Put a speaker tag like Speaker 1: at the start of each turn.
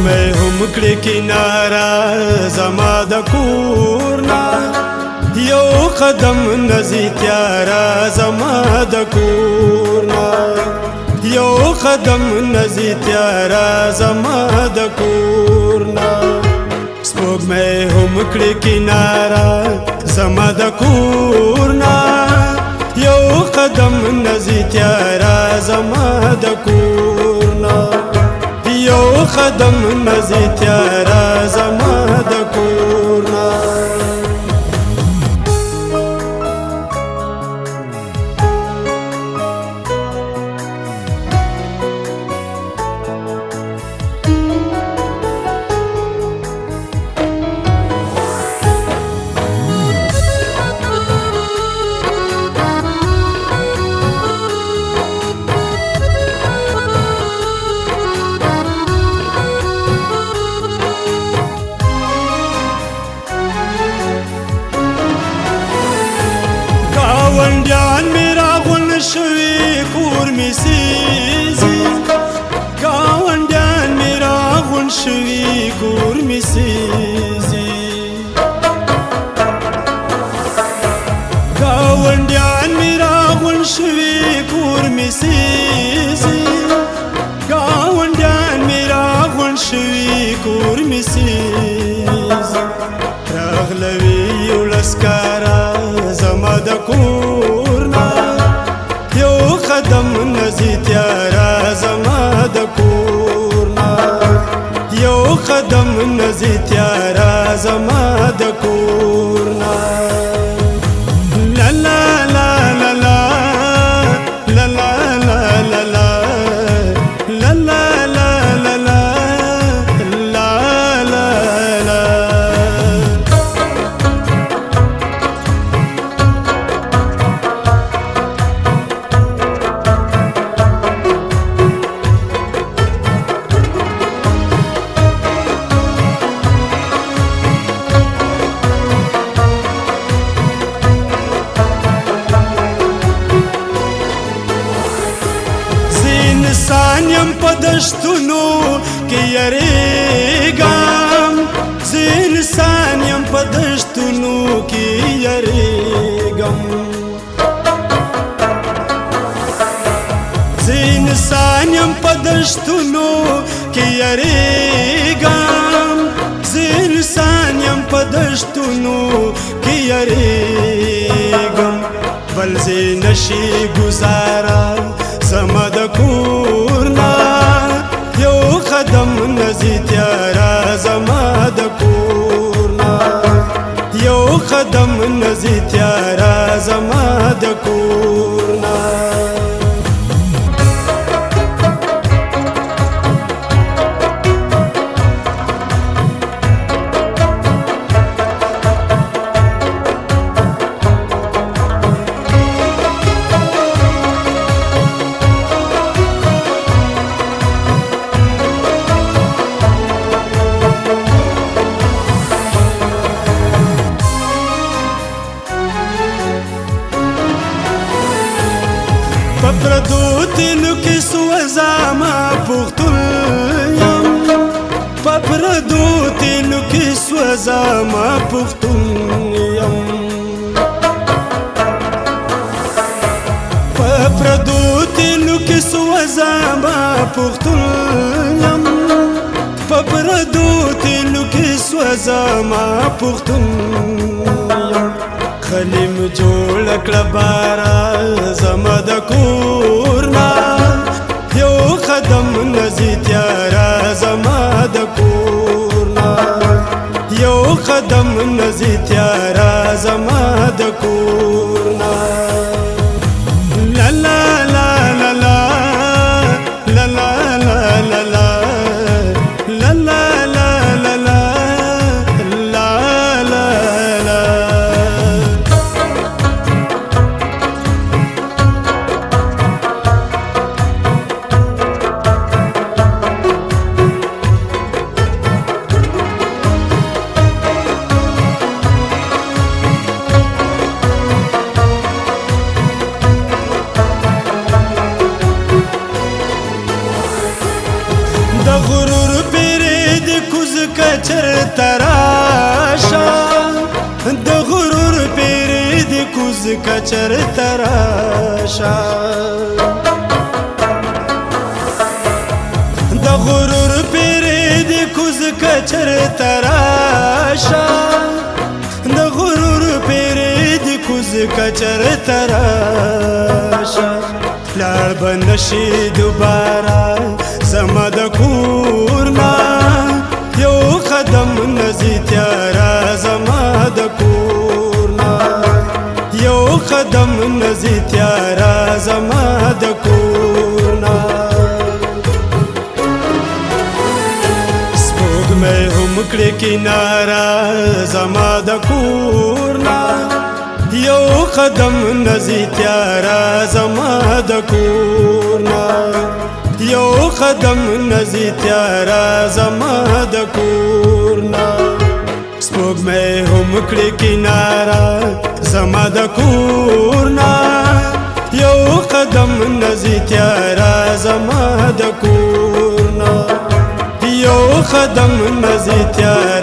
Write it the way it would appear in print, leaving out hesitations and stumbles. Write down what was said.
Speaker 1: سپوږمۍ هم کړې کناره زما د کور نه یو قدم نزی تیاره زما د کور نه یو قدم نزی تیاره زما د کور نه سپوږمۍ هم کړې کناره زما د کور نه یو قدم نزی تیاره زما د کور نه یو قدم نزی تیاره زما د کور نه گاونډیان می راغون شوي کور می سیزي گاونډیان می راغون شوي کور می سیزي گاونډیان می راغون شوي کور می سیزي گاونډیان می راغون شوي کور می سیزي راغلوي یو لسکاره زما د کور نه یو قدم نزی تیاره زما د کور نه یو قدم نزی تیاره زما د کور نه لا لا لا لا لا لا لا لا لا لا لا لا لا لا انسان یم په دشتونو کې یریږم زه انسان یم په دشتونو کې یریږم زه انسان یم په دشتونو کې یریږم زه انسان یم په دشتونو کې یریږم بل زه نشي ګزاره زما د کور نه یو قدم نزی تیاره زما د کور نه یو قدم نزی تیاره زما د کور نه پردو تلو کې سوځه ما پختون یم پردو تلو کې سوځه ما پختون یم پردو تلو کې سوځه ما پختون یم پردو تلو کې سوځه ما پختون یم خلیم جوړ کړه بارا زما د کور نه یو قدم نزی تیاره زما د کور نه یو قدم نزی تیاره زما د کور نه لا لا لا لا لا لا لا لا لا لا لا لا کچر تراشا د غرور پیر دی کوز کچر تراشا د غرور پیر دی کوز کچر تراشا د غرور پیر دی کوز کچر تراشا لار بنشي دوباره زما د کورنا یو قدم نزی تیارا زما د کورنا یو قدم نزی تیارا زما د کورنا سپوږمۍ هم کړې کنارا زما د کورنا یو قدم نزی تیارا زما د کورنا یو قدم نزی تیارا زما د کورنا سپوږمۍ هم کړې کنارا زما د کورنا یو قدم نزی تیارا زما د کورنا یو قدم نزی تیارا